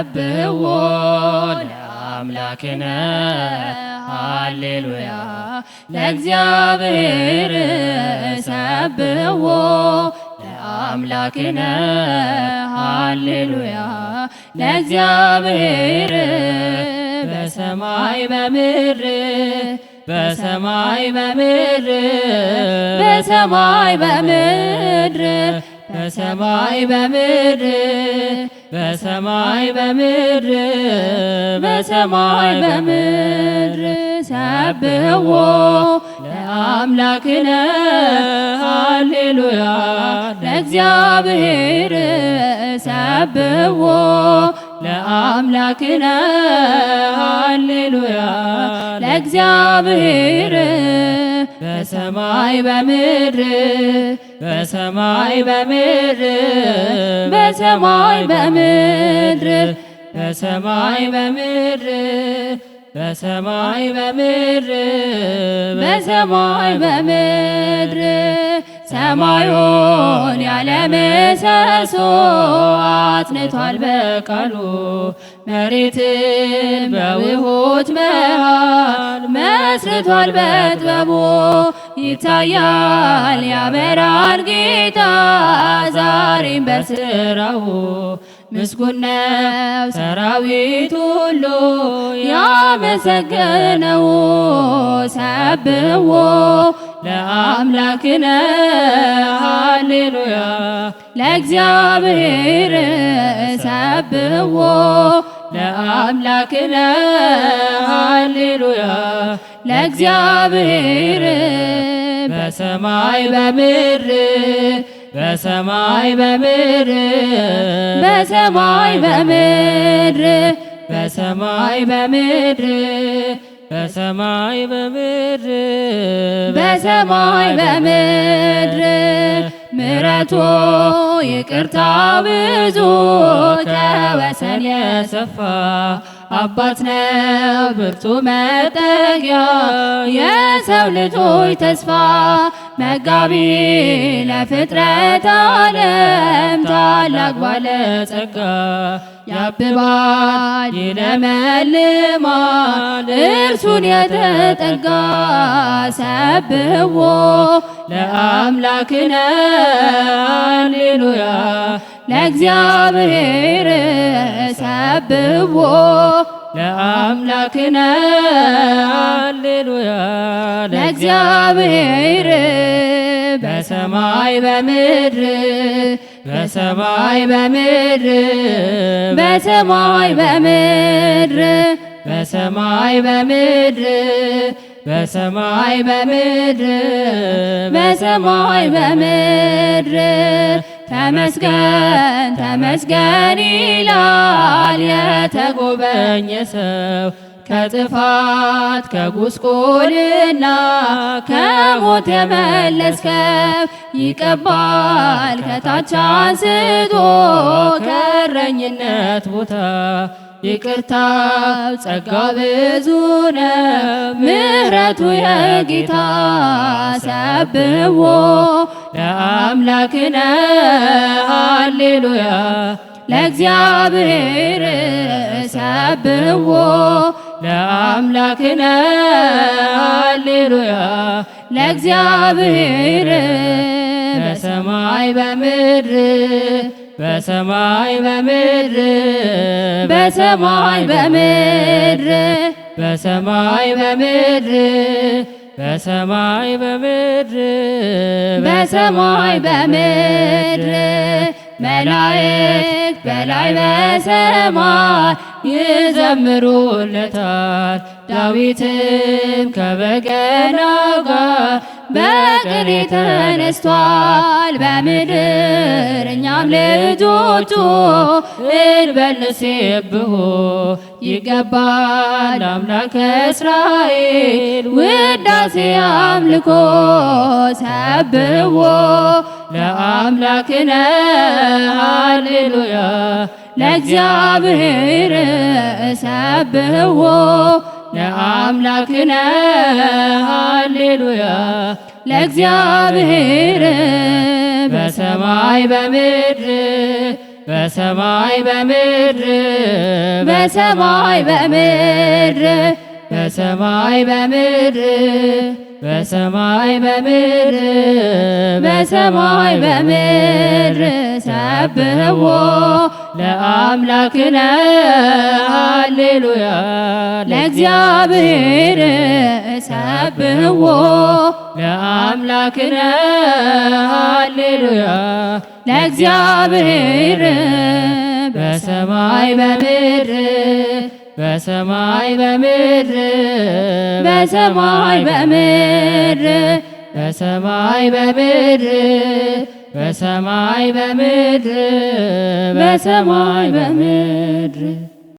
ሰብሕዎ ለአምላክነ ሃሌሉያ ለእግዚአብሔር ሰብሕዎ ለአምላክነ ሃሌሉያ ለእግዚአብሔር በሰማይ በምድር በሰማይ በምድር በሰማይ በምድር በሰማይ በምድር በሰማይ በምድር በሰማይ በምድር ሰብሕዎ ለአምላክነ ሃሌሉያ ለእግዚአብሔር ሰብሕዎ ለአምላክነ ሃሌሉያ ለእግዚአብሔር በሰማይ በምድር በሰማይ በምድር በሰማይ በምድር በሰማይ በምድር በሰማይ በምድር በሰማይ በምድር ሰማዩን ያለ ምሰሶ አጽንቷል በቃሉ መሬትን በውኆች መሃል መስርቷል በጥበቡ ይታያል ያበራል ጌታ ዛሬም በስራው ምስጉን ነው ሰራዊት ሁሉ ያመሰገነው ሰብሕዎ ለአምላክነ ሃሌሉያ ለእግዚአብሔር ሰብሕዎ ለአምላክነ ሃሌሉያ ለእግዚአብሔር በሰማይ በምድር በሰማይ በምድር በሰማይ በምድር በሰማይ በምድር በሰማይ በምድር በሰማይ በምድር ምሕረቱ ይቅርታ ብዙ ከወሰን የሰፋ አባት ነው ብርቱ መጠጊያ የሰው ልጆች ተስፋ መጋቢ ለፍጥረት ዓለም ታላቅ ባለጸጋ ያብባል ይለመልማል እርሱን የተጠጋ ሰብሕዎ ለአምላክነ ሃሌሉያ ለእግዚአብሔር ሰብሕዎ ለአምላክነ ሃሌሉያ ለእግዚአብሔር በሰማይ በምድር በሰማይ በምድር በሰማይ በምድር በሰማይ በምድር በሰማይ በምድር በሰማይ በምድር ተመስገን ተመስገን ይላል የተጎበኘ ሰው ከጥፋት ከጉስቁልና ከሞት የመለስከው ይቀባል ከታች አንስቶ ከእረኝነት ቦታ ይቅርታው ጸጋ ብዙ ነው ምሕረቱ የጌታ ሰብሕዎ ለአምላክነ ሃሌሉያ ለእግዚአብሔር ሰብሕዎ ለአምላክነ ሃሌሉያ ለእግዚአብሔር በሰማይ በምድር በሰማይ በምድር በሰማይ በምድር በሰማይ በምድር በሰማይ በምድር በሰማይ በምድር መላእክት በላይ በሰማይ ይዘምሩለታል ዳዊትም ከበገናው ጋር በቅኔ ተነስቷል በምድር እኛም ልጆቹ እንበል ንሴብሖ ይገባል አምላከ እስራኤል ውዳሴ አምልኮ ሰብሕዎ ለአምላክነ ሃሌሉያ ለእግዚአብሔር ሰብሕዎ ለአምላክነ ሃሌሉያ ለእግዚአብሔር በሰማይ በምድር በሰማይ በምድር በሰማይ በምድር በሰማይ በምድር በሰማይ በምድር በሰማይ በምድር ሰብሕዎ ለአምላክነ ሃሌሉያ ለእግዚአብሔር ሰብሕዎ ለአምላክነ ሃሌሉያ ለእግዚአብሔር በሰማይ በምድር በሰማይ በምድር በሰማይ በምድር በሰማይ በምድር በሰማይ በምድር በሰማይ በምድር